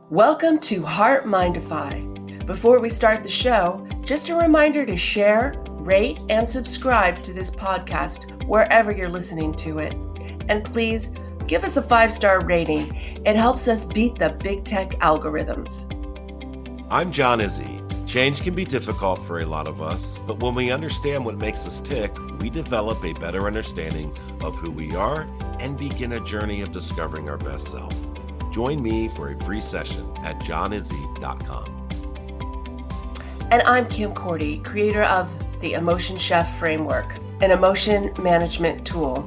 Welcome to HeartMind-ify. Before we start the show, just a reminder to share, rate, and subscribe to this podcast wherever you're listening to it. And please give us a 5-star rating. It helps us beat the big tech algorithms. I'm John Izzy. Change can be difficult for a lot of us, but when we understand what makes us tick, we develop a better understanding of who we are and begin a journey of discovering our best self. Join me for a free session at johnizzy.com. And I'm Kim Cordy, creator of the Emotion Chef Framework, an emotion management tool.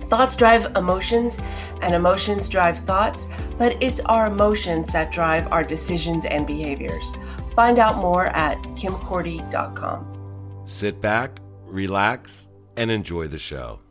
Thoughts drive emotions, and emotions drive thoughts, but it's our emotions that drive our decisions and behaviors. Find out more at kimcordy.com. Sit back, relax, and enjoy the show.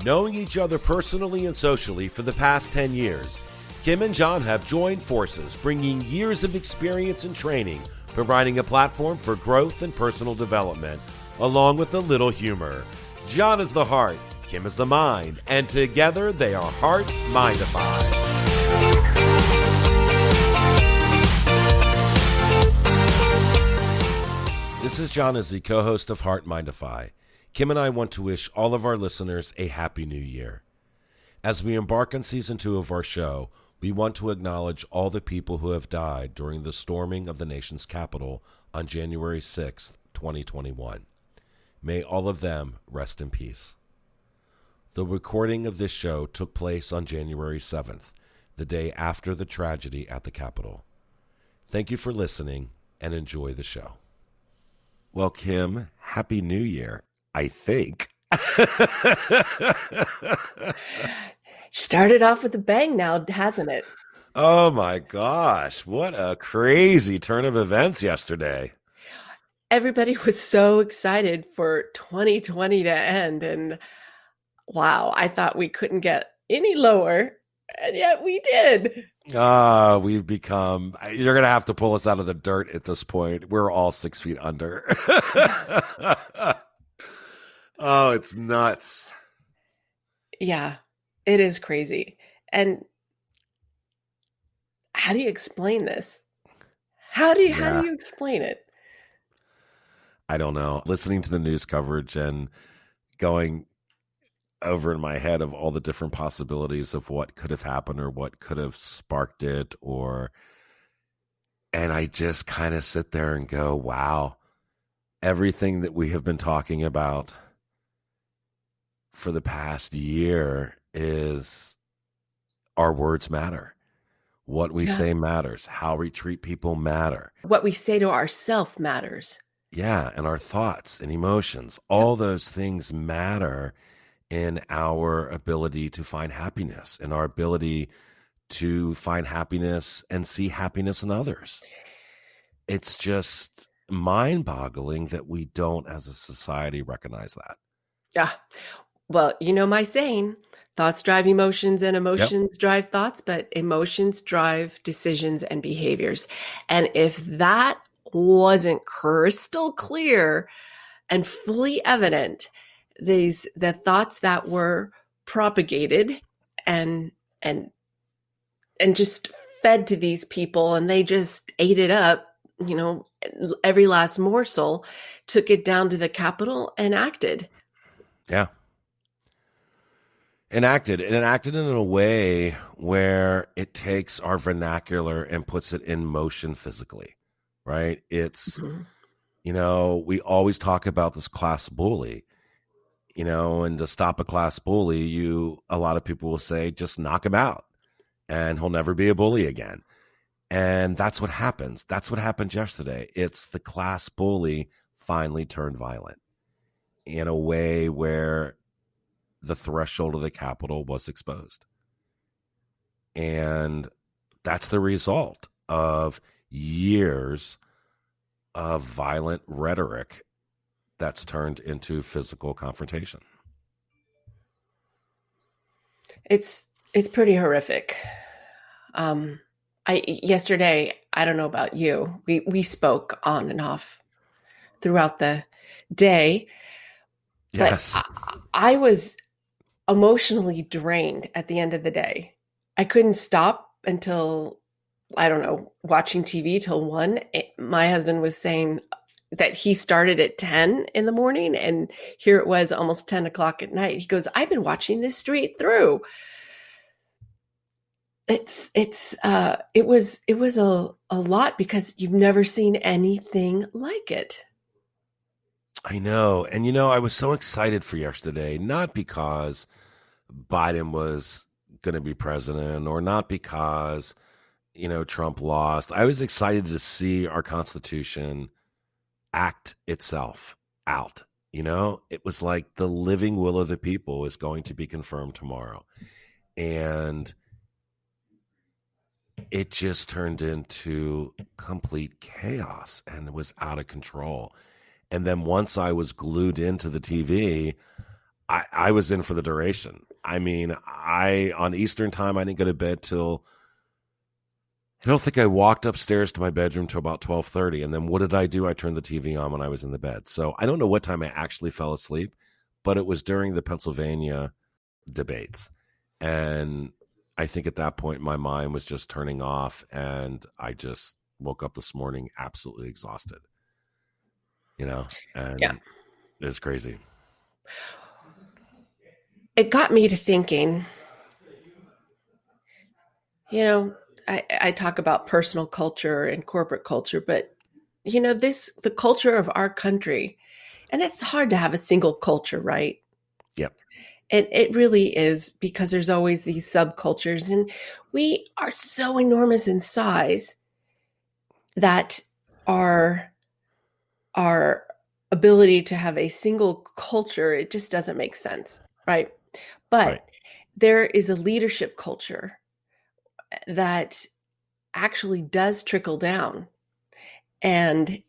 Knowing each other personally and socially for the past 10 years, Kim and John have joined forces, bringing years of experience and training, providing a platform for growth and personal development, along with a little humor. John is the heart, Kim is the mind, and together they are HeartMind-ify. This is John Izzy, co-host of HeartMind-ify. Kim and I want to wish all of our listeners a happy new year. As we embark on season 2 of our show, we want to acknowledge all the people who have died during the storming of the nation's capital on January 6th, 2021. May all of them rest in peace. The recording of this show took place on January 7th, the day after the tragedy at the Capitol. Thank you for listening and enjoy the show. Well, Kim, Happy New Year. I think. Started off with a bang now, hasn't it? Oh my gosh, what a crazy turn of events yesterday. Everybody was so excited for 2020 to end, and wow, I thought we couldn't get any lower, and yet we did. We've become, you're going to have to pull us out of the dirt at this point. We're all 6 feet under. Oh, it's nuts. Yeah, it is crazy. And how do you explain this? How do you explain it? I don't know. Listening to the news coverage and going over in my head of all the different possibilities of what could have happened or what could have sparked it, and I just kind of sit there and go, wow, everything that we have been talking about for the past year is our words matter. What we say matters. How we treat people matter. What we say to ourselves matters. Yeah, and our thoughts and emotions, all those things matter in our ability to find happiness, in our ability to find happiness and see happiness in others. It's just mind-boggling that we don't, as a society, recognize that. Yeah. Well, you know my saying, thoughts drive emotions and emotions drive thoughts, but emotions drive decisions and behaviors. And if that wasn't crystal clear and fully evident, the thoughts that were propagated and just fed to these people, and they just ate it up, every last morsel, took it down to the Capitol and acted. Yeah. Enacted in a way where it takes our vernacular and puts it in motion physically, right? It's, we always talk about this class bully, and to stop a class bully, a lot of people will say, just knock him out and he'll never be a bully again. And that's what happens. That's what happened yesterday. It's the class bully finally turned violent in a way where the threshold of the Capitol was exposed. And that's the result of years of violent rhetoric that's turned into physical confrontation. It's pretty horrific. Yesterday, I don't know about you, we spoke on and off throughout the day, but Yes. I was emotionally drained at the end of the day. I couldn't stop until, I don't know, watching TV till 1. My husband was saying that he started at 10 in the morning, and here it was almost 10 o'clock at night. He goes, I've been watching this straight through. It was a lot because you've never seen anything like it. I know. And, I was so excited for yesterday, not because Biden was going to be president or not because, Trump lost. I was excited to see our Constitution act itself out. It was like the living will of the people is going to be confirmed tomorrow. And it just turned into complete chaos and it was out of control. And then once I was glued into the TV, I was in for the duration. I mean, on Eastern time, I didn't go to bed till, I don't think I walked upstairs to my bedroom till about 12:30. And then what did I do? I turned the TV on when I was in the bed. So I don't know what time I actually fell asleep, but it was during the Pennsylvania debates. And I think at that point, my mind was just turning off and I just woke up this morning absolutely exhausted, and Yeah. it was crazy. It got me to thinking, I talk about personal culture and corporate culture, but the culture of our country, and it's hard to have a single culture, right? Yep. And it really is because there's always these subcultures, and we are so enormous in size that our our ability to have a single culture, it just doesn't make sense, right? Right. But there is a leadership culture that actually does trickle down. And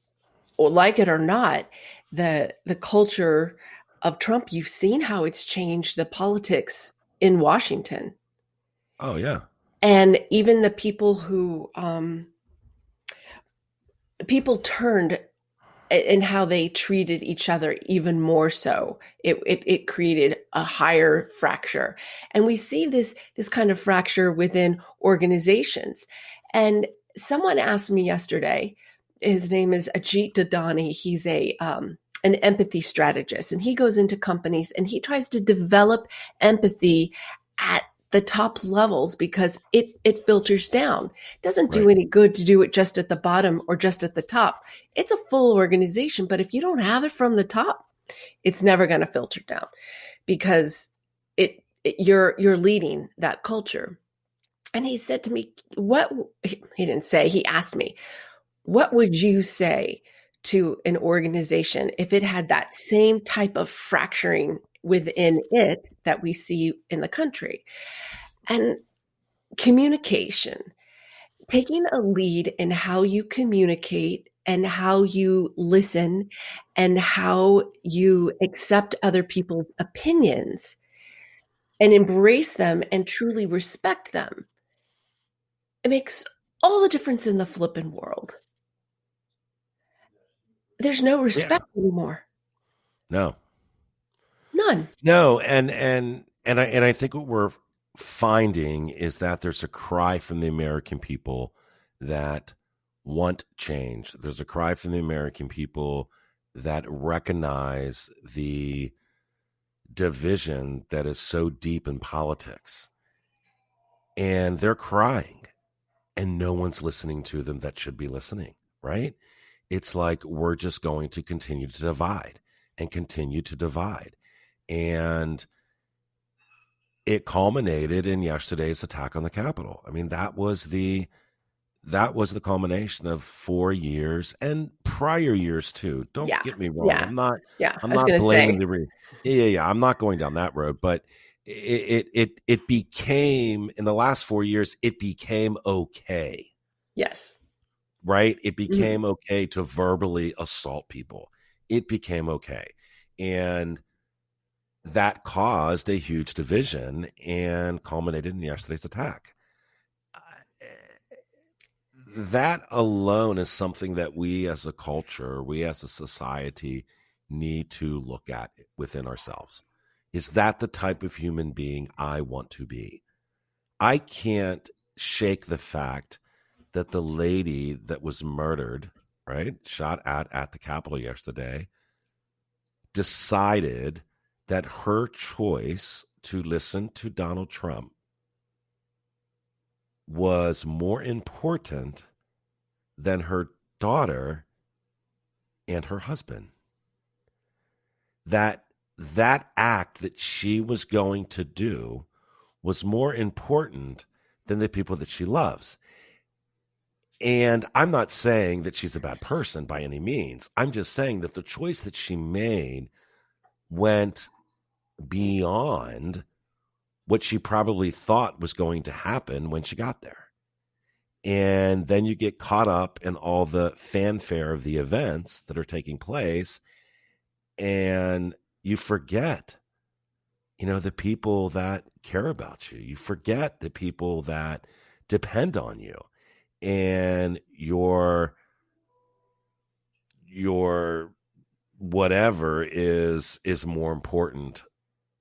like it or not, the culture of Trump, you've seen how it's changed the politics in Washington. Oh, yeah. And even the people turned in how they treated each other even more so. It created a higher fracture. And we see this kind of fracture within organizations. And someone asked me yesterday, his name is Ajit Dadani. He's an empathy strategist, and he goes into companies and he tries to develop empathy at the top levels because it filters down. It doesn't do Right. any good to do it just at the bottom or just at the top. It's a full organization, but if you don't have it from the top, it's never going to filter down because you're leading that culture. And he said to me, what he didn't say, he asked me, what would you say to an organization if it had that same type of fracturing within it that we see in the country? And communication, taking a lead in how you communicate and how you listen and how you accept other people's opinions and embrace them and truly respect them. It makes all the difference in the flippin' world. There's no Yeah. respect anymore. No. None. No. And I think what we're finding is that there's a cry from the American people that want change. There's a cry from the American people that recognize the division that is so deep in politics. And they're crying, and no one's listening to them that should be listening, right? It's like we're just going to continue to divide and continue to divide. And it culminated in yesterday's attack on the Capitol. I mean, that was the culmination of 4 years and prior years too. Don't Yeah. get me wrong. Yeah. Yeah. I'm I was not going to blaming say, yeah. I'm not going down that road, but it became, in the last 4 years, it became okay, yes. right? It Mhm. became okay to verbally assault people. It became okay. And that caused a huge division and culminated in yesterday's attack. that alone is something that we as a culture, we as a society need to look at within ourselves. Is that the type of human being I want to be? I can't shake the fact that the lady that was murdered, right, shot at the Capitol yesterday, decided that her choice to listen to Donald Trump was more important than her daughter and her husband. That act that she was going to do was more important than the people that she loves. And I'm not saying that she's a bad person by any means. I'm just saying that the choice that she made went beyond what she probably thought was going to happen when she got there. And then you get caught up in all the fanfare of the events that are taking place, and you forget, the people that care about you. You forget the people that depend on you, and your whatever is more important,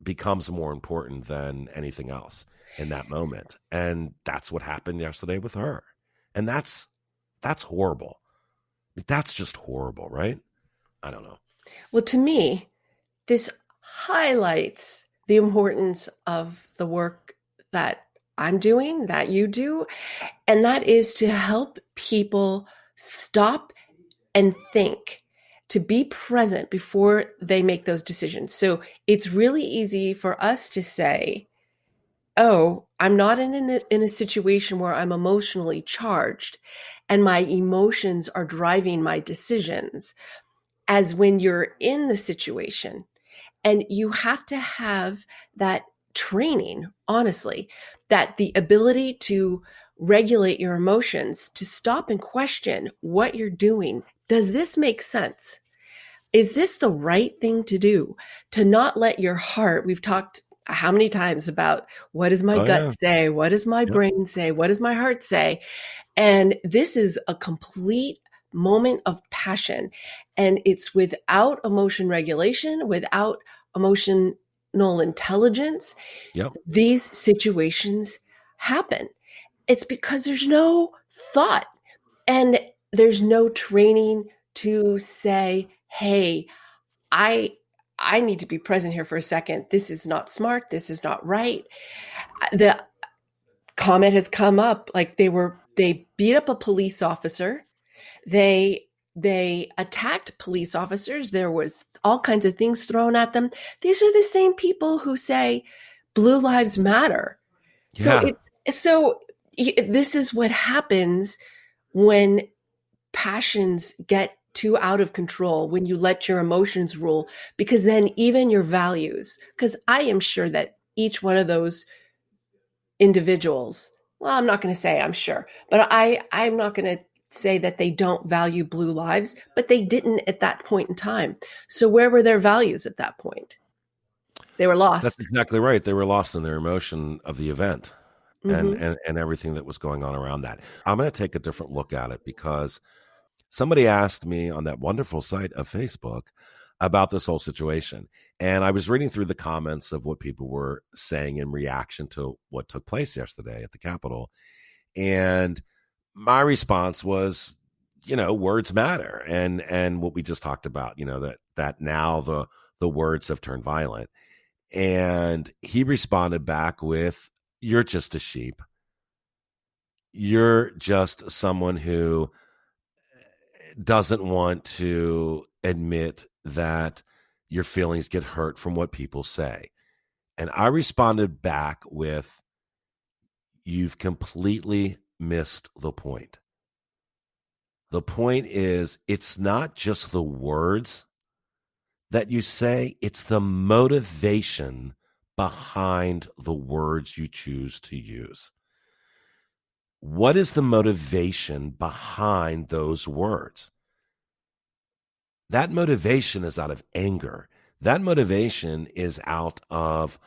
becomes more important than anything else in that moment. And that's what happened yesterday with her. And that's horrible. That's just horrible, right? I don't know. Well, to me, this highlights the importance of the work that I'm doing, that you do, and that is to help people stop and think, to be present before they make those decisions. So it's really easy for us to say, oh, I'm not in a situation where I'm emotionally charged and my emotions are driving my decisions, as when you're in the situation. And you have to have that training, honestly, that the ability to regulate your emotions, to stop and question what you're doing. Does this make sense? Is this the right thing to do? To not let your heart, we've talked how many times about what does my Oh, gut yeah. say? What does my Yep. brain say? What does my heart say? And this is a complete moment of passion. And it's without emotion regulation, without emotional intelligence, Yep. these situations happen. It's because there's no thought and there's no training to say, hey, I I need to be present here for a second. This is not smart. This is not right. The comment has come up, like they beat up a police officer. They attacked police officers. There was all kinds of things thrown at them. These are the same people who say blue lives matter. So Yeah. this is what happens when passions get too out of control, when you let your emotions rule, because then even your values, because I am sure that each one of those individuals, well, I'm not going to say I'm sure, but I'm not going to say that they don't value blue lives, but they didn't at that point in time. So where were their values at that point? They were That's lost. exactly right. They were lost in their emotion of the event and, Mm-hmm. and everything that was going on around that. I'm going to take a different look at it because somebody asked me on that wonderful site of Facebook about this whole situation. And I was reading through the comments of what people were saying in reaction to what took place yesterday at the Capitol. And my response was, words matter. And what we just talked about, that now the words have turned violent. And he responded back with, "You're just a sheep. You're just someone who doesn't want to admit that your feelings get hurt from what people say." And I responded back with, "You've completely missed the point. The point is, it's not just the words that you say, it's the motivation behind the words you choose to use. What is the motivation behind those words? That motivation is out of anger. That motivation is out of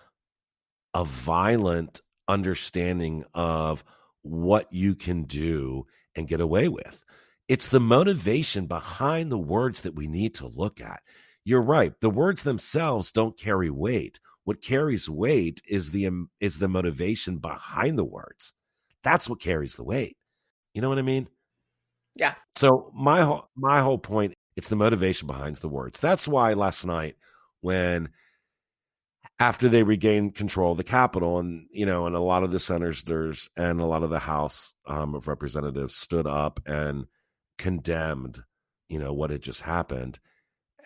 a violent understanding of what you can do and get away with. It's the motivation behind the words that we need to look at. You're right. The words themselves don't carry weight. What carries weight is the motivation behind the words. That's what carries the weight. You know what I mean? Yeah. So my whole point, it's the motivation behind the words. That's why last night, when after they regained control of the Capitol, and and a lot of the senators and a lot of the House of Representatives stood up and condemned, what had just happened,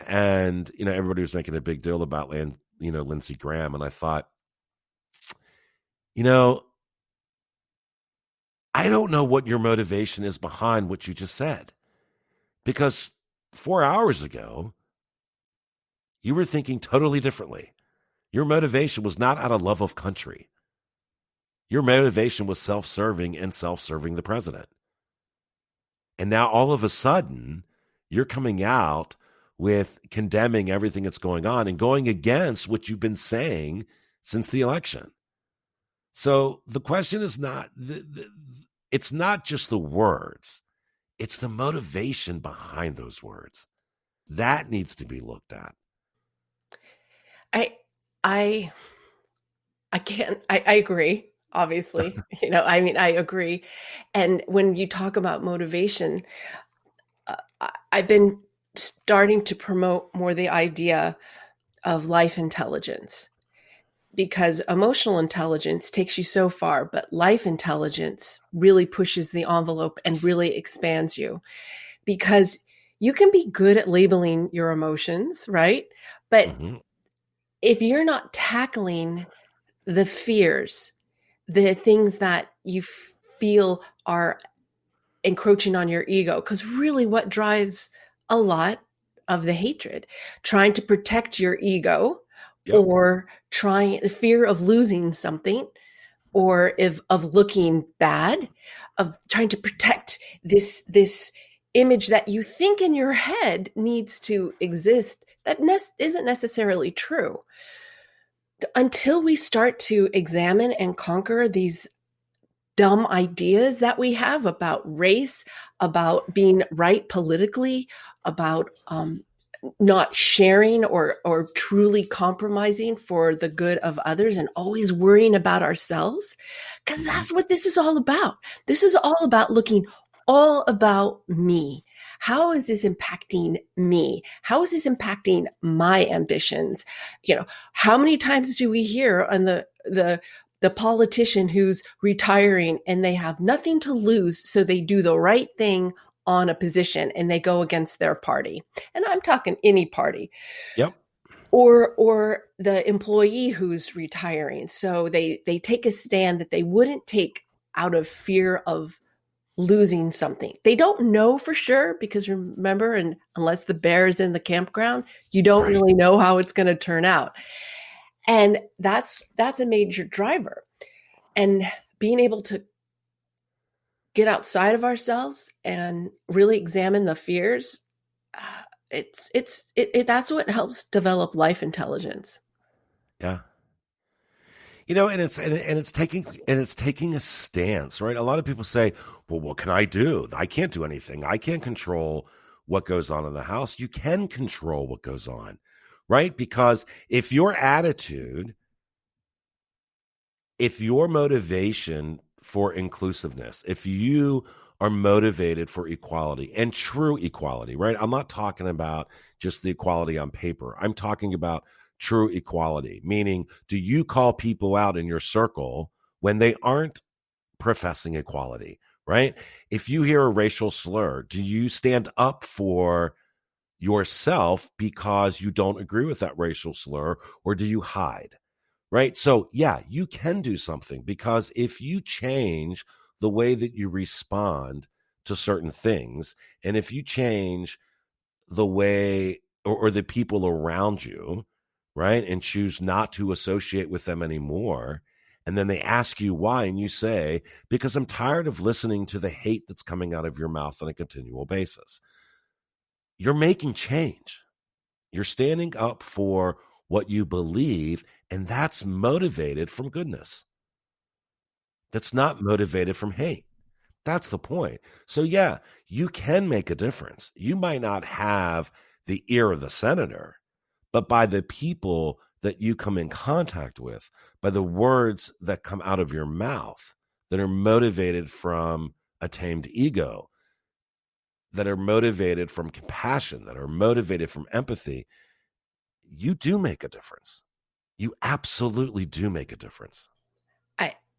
and everybody was making a big deal about Lindsey Graham, and I thought, I don't know what your motivation is behind what you just said, because 4 hours ago you were thinking totally differently. Your motivation was not out of love of country. Your motivation was self-serving and self-serving the president. And now all of a sudden, you're coming out with condemning everything that's going on and going against what you've been saying since the election. So the question is not, it's not just the words, it's the motivation behind those words. That needs to be looked at. I I I can't I agree, obviously. I agree. And when you talk about motivation, I've been starting to promote more the idea of life intelligence, because emotional intelligence takes you so far, but life intelligence really pushes the envelope and really expands you, because you can be good at labeling your emotions, right? But Mm-hmm. if you're not tackling the fears, the things that you feel are encroaching on your ego, because really what drives a lot of the hatred, trying to protect your ego, Yep. or trying the fear of losing something, or if of looking bad, of trying to protect this image that you think in your head needs to exist, that isn't necessarily true. Until we start to examine and conquer these dumb ideas that we have about race, about being right politically, about not sharing or truly compromising for the good of others, and always worrying about ourselves, because Mm-hmm. that's what this is all about. This is all about looking all about me. How is this impacting me? How is this impacting my ambitions? How many times do we hear on the politician who's retiring and they have nothing to lose, so they do the right thing on a position and they go against their party? And I'm talking any party. Yep. Or the employee who's retiring, so they take a stand that they wouldn't take out of fear of losing something. They don't know for sure, because remember, and unless the bear is in the campground, you don't Right. really know how it's going to turn out. And that's a major driver. And being able to get outside of ourselves and really examine the fears, that's what helps develop life intelligence. Yeah. And it's taking a stance, right? A lot of people say, well, what can I do? I can't do anything. I can't control what goes on in the house. You can control what goes on, right? Because if your attitude, if your motivation for inclusiveness, if you are motivated for equality and true equality, right? I'm not talking about just the equality on paper. I'm talking about true equality, meaning, do you call people out in your circle when they aren't professing equality, right? If you hear a racial slur, do you stand up for yourself because you don't agree with that racial slur, or do you hide? Right. So, yeah, you can do something, because if you change the way that you respond to certain things, and if you change the way or the people around you, right, and choose not to associate with them anymore, and then they ask you why, and you say, because I'm tired of listening to the hate that's coming out of your mouth on a continual basis, you're making change. You're standing up for what you believe, and that's motivated from goodness. That's not motivated from hate. That's the point. So yeah, you can make a difference. You might not have the ear of the senator, but by the people that you come in contact with, by the words that come out of your mouth that are motivated from a tamed ego, that are motivated from compassion, that are motivated from empathy, you do make a difference. You absolutely do make a difference.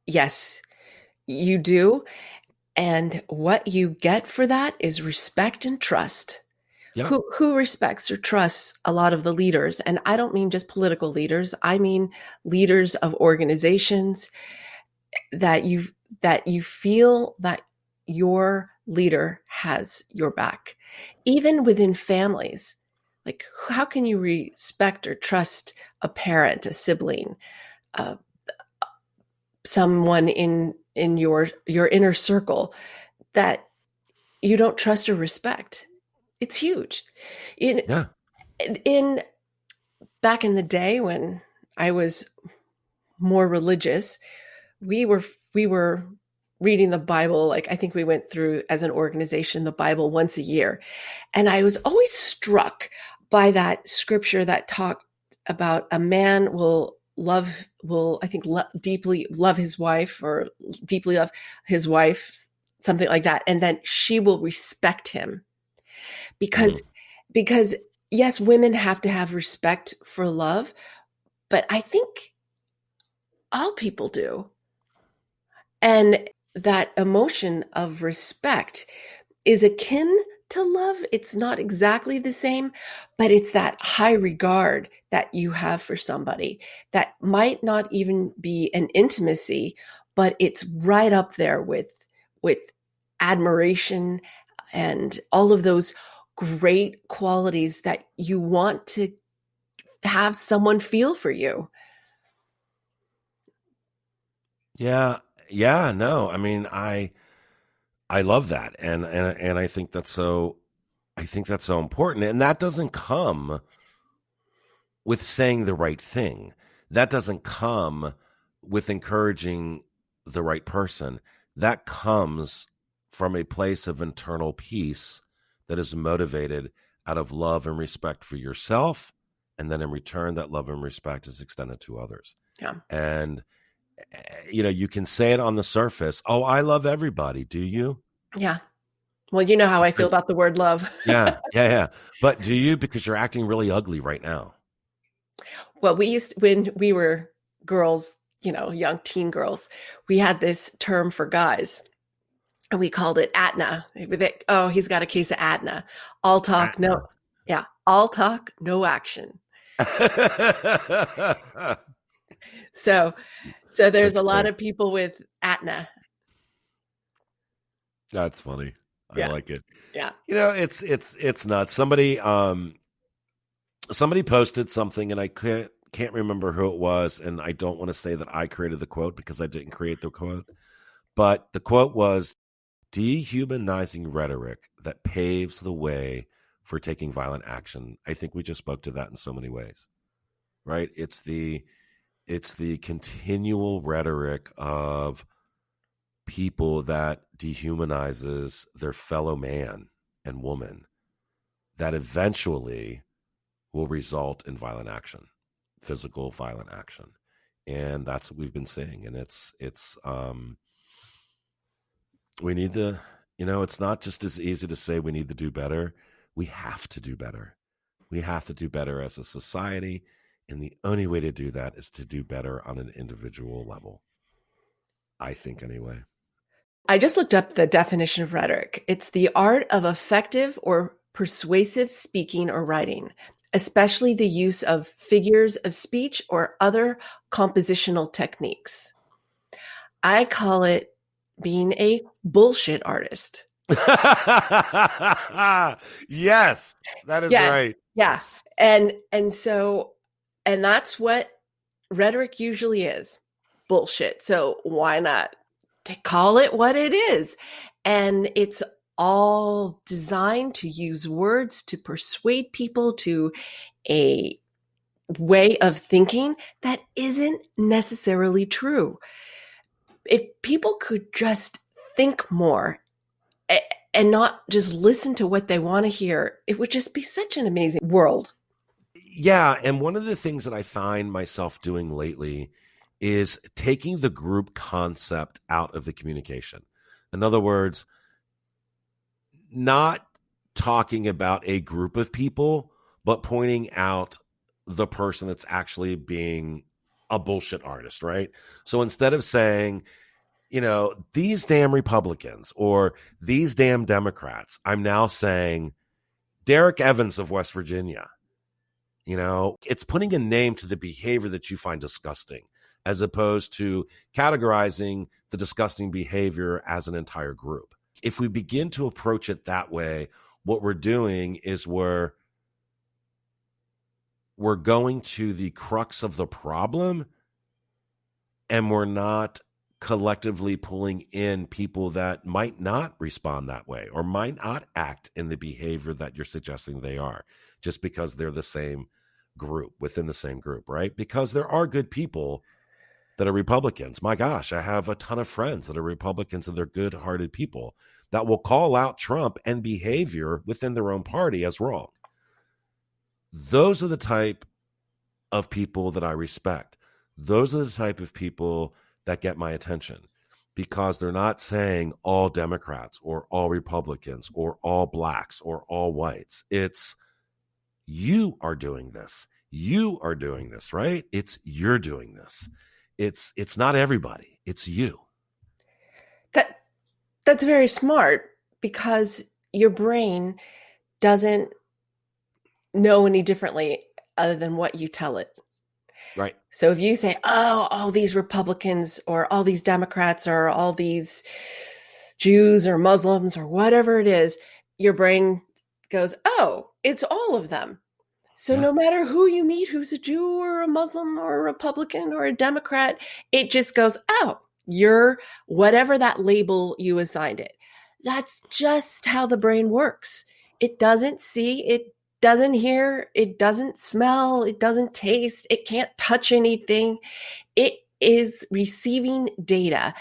Yes, you do. And what you get for that is respect and trust. Yeah. Who respects or trusts a lot of the leaders? And I don't mean just political leaders. I mean leaders of organizations that you feel that your leader has your back. Even within families. Like, how can you respect or trust a parent, a sibling, uh, someone in your inner circle that you don't trust or respect? It's huge. In Yeah. in back in the day when I was more religious, we were reading the Bible. Like, I think we went through as an organization the Bible once a year, and I was always struck by that scripture that talked about a man will I think deeply love his wife, or deeply love his wife, something like that, and then she will respect him. because Mm. because yes, women have to have respect for love, but I think all people do. And that emotion of respect is akin to love. It's not exactly the same, but it's that high regard that you have for somebody that might not even be an intimacy, but it's right up there with admiration and all of those great qualities that you want to have someone feel for you. Yeah. Yeah. No, I mean, I love that. And I think that's so important. And that doesn't come with saying the right thing. That doesn't come with encouraging the right person. That comes from a place of internal peace that is motivated out of love and respect for yourself. And then in return, that love and respect is extended to others. Yeah. And, you can say it on the surface. Oh, I love everybody. Do you? Yeah. Well, you know how I feel about the word love. Yeah. Yeah. Yeah. But do you? Because you're acting really ugly right now. Well, when we were girls, young teen girls, we had this term for guys, and we called it Atna. Oh, he's got a case of Atna. All talk, no, yeah, all talk, no action. So, so there's That's a lot great. of people with Atna. That's funny. I Yeah, like it. yeah. It's nuts. Somebody posted something, and I can't remember who it was, and I don't want to say that I created the quote because I didn't create the quote. But the quote was, dehumanizing rhetoric that paves the way for taking violent action. I think we just spoke to that in so many ways. Right? It's the continual rhetoric of people that dehumanizes their fellow man and woman that eventually will result in violent action, physical violent action. And that's what we've been seeing. And we need to, it's not just as easy to say we need to do better. We have to do better. We have to do better as a society. And the only way to do that is to do better on an individual level. I think, anyway. I just looked up the definition of rhetoric. It's the art of effective or persuasive speaking or writing, especially the use of figures of speech or other compositional techniques. I call it being a bullshit artist. Yes, that is Yeah. right. Yeah. And that's what rhetoric usually is. Bullshit. So why not call it what it is? And it's all designed to use words to persuade people to a way of thinking that isn't necessarily true. If people could just think more and not just listen to what they want to hear, it would just be such an amazing world. Yeah. And one of the things that I find myself doing lately is taking the group concept out of the communication. In other words, not talking about a group of people, but pointing out the person that's actually being a bullshit artist, right? So instead of saying, these damn Republicans or these damn Democrats, I'm now saying Derek Evans of West Virginia. It's putting a name to the behavior that you find disgusting, as opposed to categorizing the disgusting behavior as an entire group. If we begin to approach it that way, what we're doing is we're going to the crux of the problem, and we're not collectively pulling in people that might not respond that way or might not act in the behavior that you're suggesting they are, just because they're the same group within the same group, right? Because there are good people that are Republicans. My gosh, I have a ton of friends that are Republicans, and they're good-hearted people that will call out Trump and behavior within their own party as wrong. Those are the type of people that I respect. Those are the type of people that get my attention, because they're not saying all Democrats or all Republicans or all blacks or all whites. It's you are doing this. You are doing this, right? It's you're doing this. It's not everybody. It's you. That's very smart, because your brain doesn't know any differently other than what you tell it. Right. So if you say, oh, all these Republicans or all these Democrats or all these Jews or Muslims or whatever it is, your brain goes, oh, it's all of them. So no matter who you meet, who's a Jew or a Muslim or a Republican or a Democrat, it just goes, oh, you're whatever that label you assigned it. That's just how the brain works. It doesn't see, it doesn't hear, it doesn't smell, it doesn't taste, it can't touch anything. It is receiving data.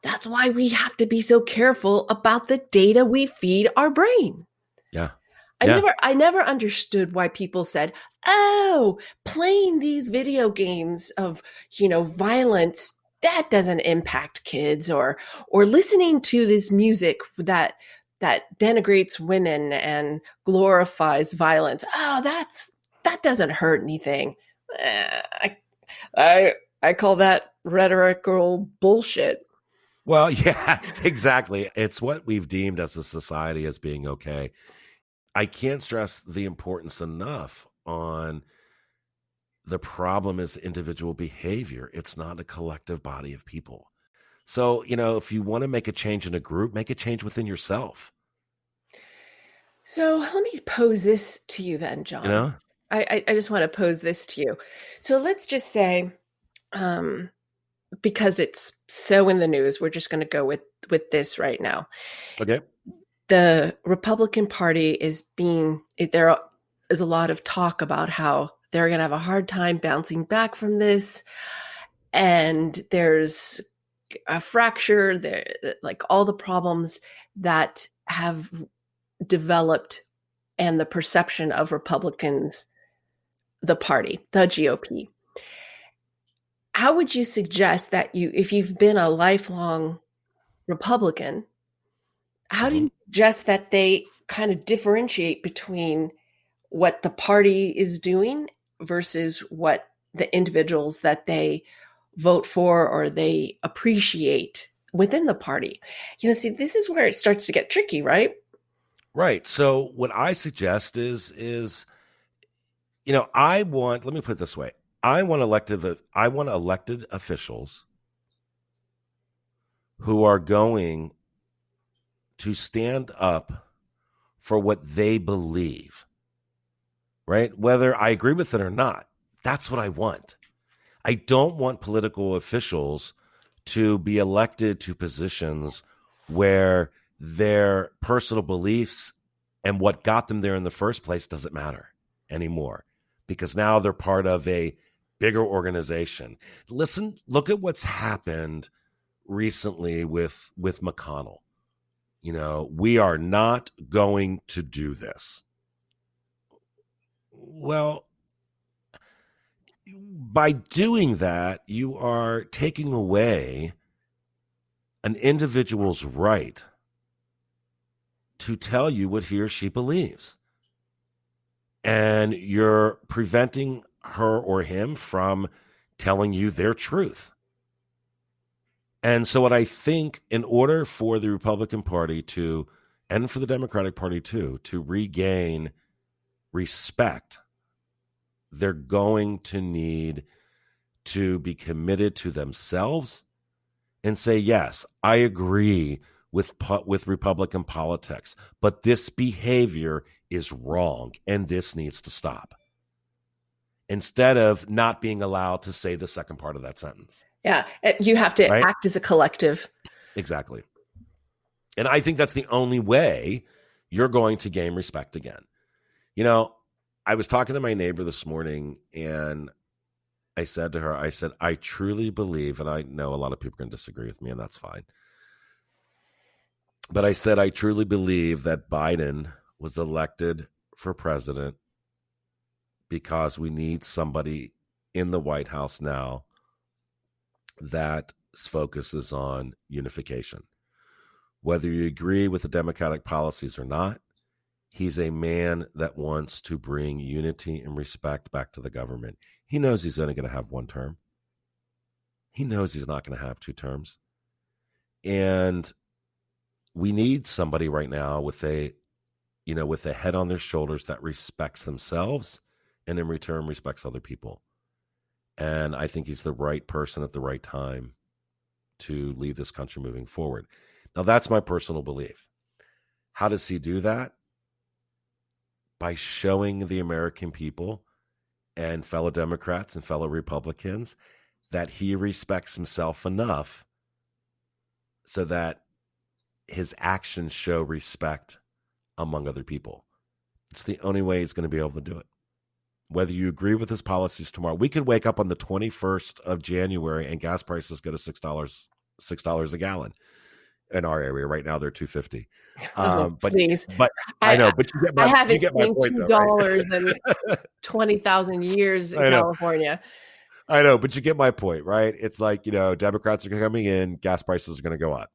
That's why we have to be so careful about the data we feed our brain. Yeah. I never understood why people said, oh, playing these video games of, violence, that doesn't impact kids, or listening to this music that denigrates women and glorifies violence. Oh, that doesn't hurt anything. I call that rhetorical bullshit. Well, yeah, exactly. It's what we've deemed as a society as being okay. I can't stress the importance enough on the problem is individual behavior. It's not a collective body of people. So, if you want to make a change in a group, make a change within yourself. So let me pose this to you then, John. I just want to pose this to you. So let's just say, because it's so in the news, we're just going to go with this right now. Okay. The Republican Party there is a lot of talk about how they're going to have a hard time bouncing back from this. And there's a fracture there, like all the problems that have developed, and the perception of Republicans, the party, the GOP. How would you suggest that if you've been a lifelong Republican, how do you suggest that they kind of differentiate between what the party is doing versus what the individuals that they vote for or they appreciate within the party? See, this is where it starts to get tricky, right? Right. So what I suggest is let me put it this way. I want elected officials who are going to stand up for what they believe, right? Whether I agree with it or not, that's what I want. I don't want political officials to be elected to positions where their personal beliefs and what got them there in the first place doesn't matter anymore, because now they're part of a bigger organization. Look at what's happened recently with McConnell. We are not going to do this. Well, by doing that, you are taking away an individual's right to tell you what he or she believes. And you're preventing her or him from telling you their truth. And so what I think, in order for the Republican Party to, and for the Democratic Party too, to regain respect, they're going to need to be committed to themselves and say, yes, I agree with Republican politics, but this behavior is wrong and this needs to stop. Instead of not being allowed to say the second part of that sentence. Yeah, you have to act as a collective. Exactly. And I think that's the only way you're going to gain respect again. I was talking to my neighbor this morning, and I said to her, I truly believe, and I know a lot of people are going to disagree with me, and that's fine. But I said, I truly believe that Biden was elected for president because we need somebody in the White House now that focuses on unification. Whether you agree with the Democratic policies or not, he's a man that wants to bring unity and respect back to the government. He knows he's only going to have one term. He knows he's not going to have two terms. And we need somebody right now with a head on their shoulders that respects themselves and in return respects other people. And I think he's the right person at the right time to lead this country moving forward. Now, that's my personal belief. How does he do that? By showing the American people and fellow Democrats and fellow Republicans that he respects himself enough so that his actions show respect among other people. It's the only way he's going to be able to do it. Whether you agree with his policies tomorrow, we could wake up on the 21st of January and gas prices go to $6 a gallon. In our area right now, they're $2.50. Please, but I know, but I haven't seen $2 in 20,000 years in California. I know, but you get my point, right? It's like, Democrats are coming in, gas prices are going to go up.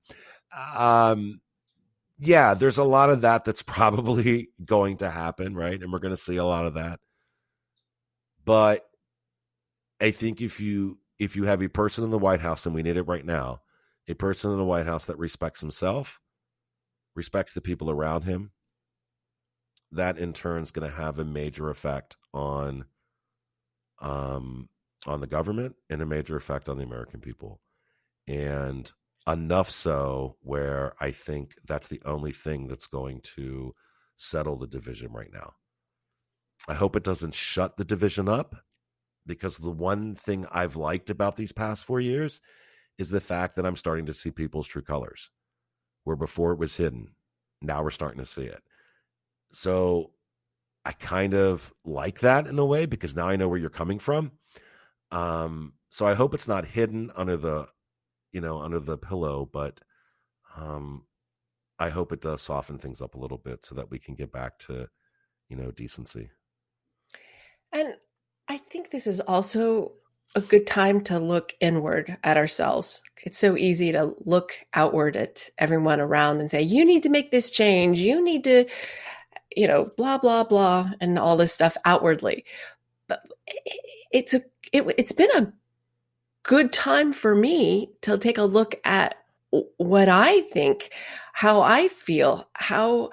Yeah, there's a lot of that's probably going to happen, right? And we're going to see a lot of that. But I think if you have a person in the White House, and we need it right now, a person in the White House that respects himself, respects the people around him, that in turn is going to have a major effect on the government and a major effect on the American people. And enough so where I think that's the only thing that's going to settle the division right now. I hope it doesn't shut the division up, because the one thing I've liked about these past 4 years is the fact that I'm starting to see people's true colors, where before it was hidden. Now we're starting to see it. So I kind of like that in a way, because now I know where you're coming from. So I hope it's not hidden under the pillow, but I hope it does soften things up a little bit so that we can get back to, decency. And I think this is also a good time to look inward at ourselves. It's so easy to look outward at everyone around and say, you need to make this change. You need to, blah, blah, blah, and all this stuff outwardly. But it's been a good time for me to take a look at what I think, how I feel, how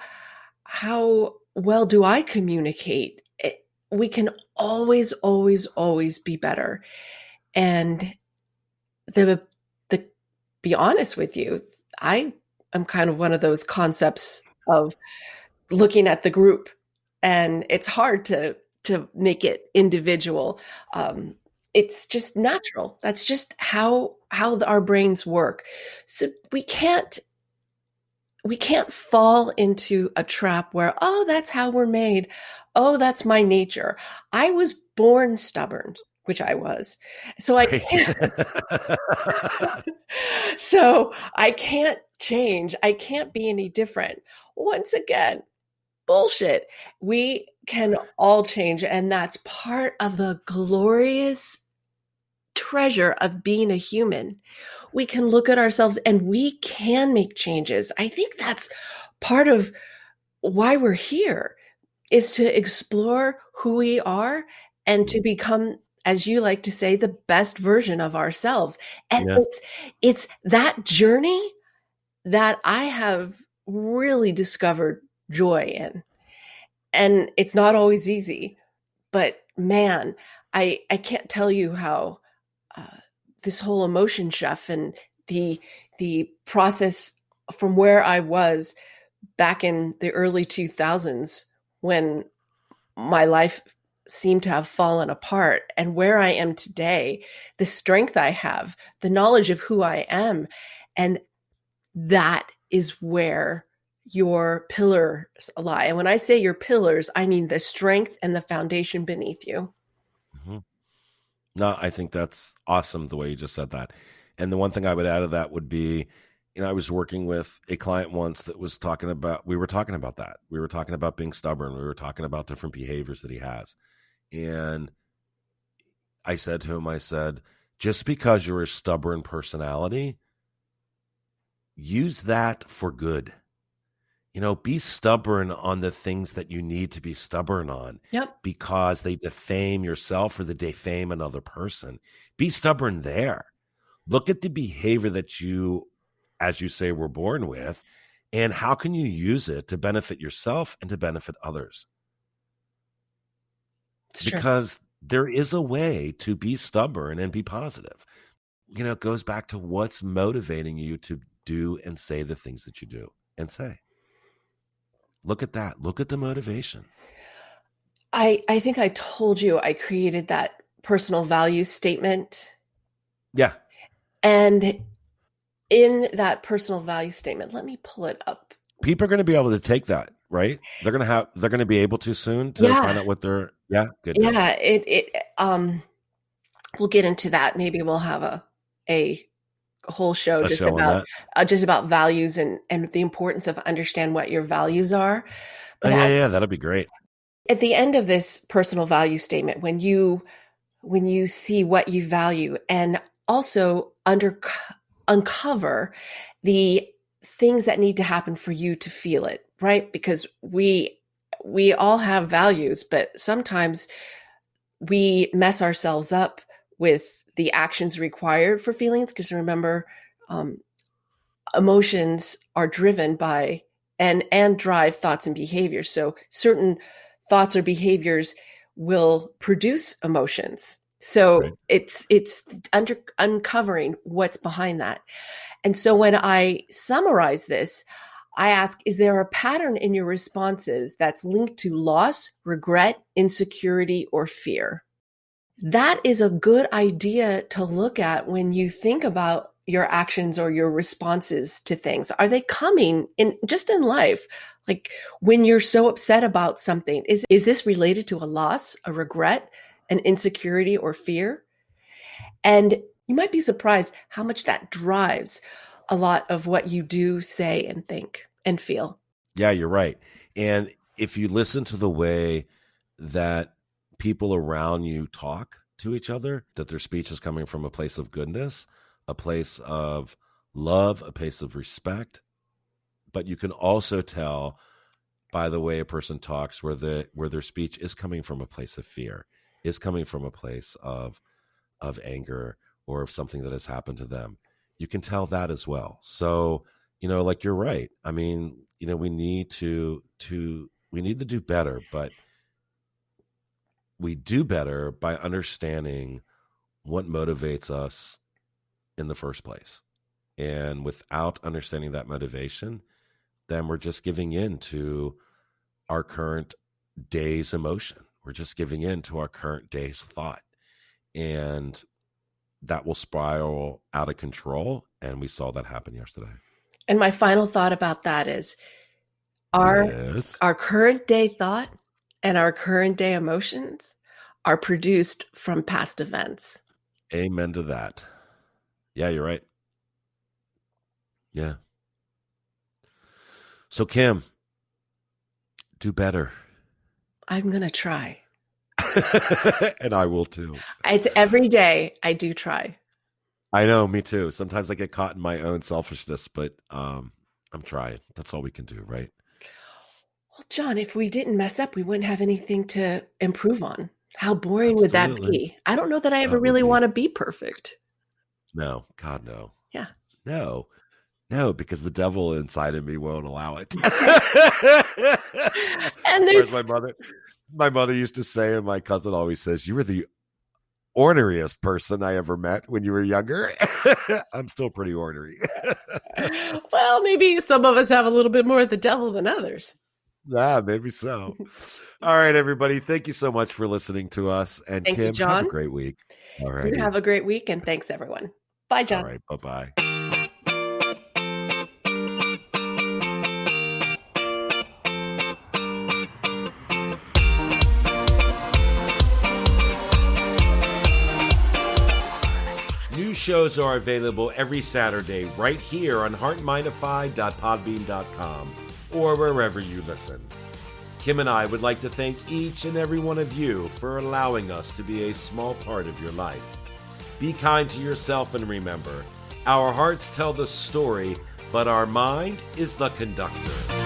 well do I communicate? We can always, always, always be better. And the be honest with you, I am kind of one of those concepts of looking at the group, and it's hard to make it individual. It's just natural. That's just how our brains work. So we can't fall into a trap where, oh, that's how we're made. Oh, that's my nature. I was born stubborn. which I was. So I Right. so I can't change. I can't be any different. Once again, bullshit. We can all change, and that's part of the glorious treasure of being a human. We can look at ourselves and we can make changes. I think that's part of why we're here, is to explore who we are and to become, as you like to say, the best version of ourselves. And Yeah. it's that journey that I have really discovered joy in. And it's not always easy, but man, I can't tell you how uh, this whole emotion chef and the process from where I was back in the early 2000s, when my life seemed to have fallen apart, and where I am today, the strength I have, the knowledge of who I am. And that is where your pillars lie. And when I say your pillars, I mean the strength and the foundation beneath you. Mm-hmm. No, I think that's awesome the way you just said that. And the one thing I would add to that would be, I was working with a client once that was talking about, we were talking about that. We were talking about being stubborn. We were talking about different behaviors that he has. And I said to him, I said, just because you're a stubborn personality, use that for good. Be stubborn on the things that you need to be stubborn on. Yep. Because they defame yourself or they defame another person. Be stubborn there. Look at the behavior that you, as you say, were born with, and how can you use it to benefit yourself and to benefit others? It's because there is a way to be stubborn and be positive. It goes back to what's motivating you to do and say the things that you do and say. Look at that. Look at the motivation. I think I told you I created that personal value statement. Yeah. And in that personal value statement, let me pull it up. People are going to be able to take that, right? They're going to be able to soon to find out what they're, good. Yeah. We'll get into that. Maybe we'll have a whole show just about values and the importance of understand what your values are. But that'll be great. At the end of this personal value statement, when you see what you value and also uncover the things that need to happen for you to feel it, right? Because we all have values, but sometimes we mess ourselves up with the actions required for feelings. Because remember, emotions are driven by and drive thoughts and behaviors. So certain thoughts or behaviors will produce emotions. So right. It's uncovering what's behind that. And so when I summarize this, I ask, is there a pattern in your responses that's linked to loss, regret, insecurity, or fear? That is a good idea to look at when you think about your actions or your responses to things. Are they coming in just in life? Like when you're so upset about something, is this related to a loss, a regret, an insecurity, or fear? And you might be surprised how much that drives a lot of what you do, say, and think and feel. Yeah, you're right. And if you listen to the way that people around you talk to each other, that their speech is coming from a place of goodness, a place of love, a place of respect. But you can also tell by the way a person talks where their speech is coming from a place of fear, is coming from a place of anger or of something that has happened to them. You can tell that as well. So, like you're right. I mean, we need to do better, but we do better by understanding what motivates us in the first place. And without understanding that motivation, then we're just giving in to our current day's emotion. We're just giving in to our current day's thought. And that will spiral out of control. And we saw that happen yesterday. And my final thought about that is our current day thought and our current day emotions are produced from past events. Amen to that. Yeah, you're right. Yeah. So, Kim, do better. I'm going to try. And I will too. It's every day I do try. I know, me too. Sometimes I get caught in my own selfishness, but I'm trying. That's all we can do, right? Well, John, if we didn't mess up, we wouldn't have anything to improve on. How boring would that Absolutely. be? I don't know that I ever That would really be. want to be perfect. No, God, no. Yeah. No, because the devil inside of me won't allow it. And Whereas there's my mother used to say, and my cousin always says, you were the orneriest person I ever met when you were younger. I'm still pretty ornery. well, maybe some of us have a little bit more of the devil than others. Yeah, maybe so. All right, everybody. Thank you so much for listening to us. And Thank you, Kim, John. have a great week. All right. You have a great week, and thanks, everyone. Bye, John. All right. Bye-bye. New shows are available every Saturday right here on HeartMind-ify.podbean.com or wherever you listen. Kim and I would like to thank each and every one of you for allowing us to be a small part of your life. Be kind to yourself and remember, our hearts tell the story, but our mind is the conductor.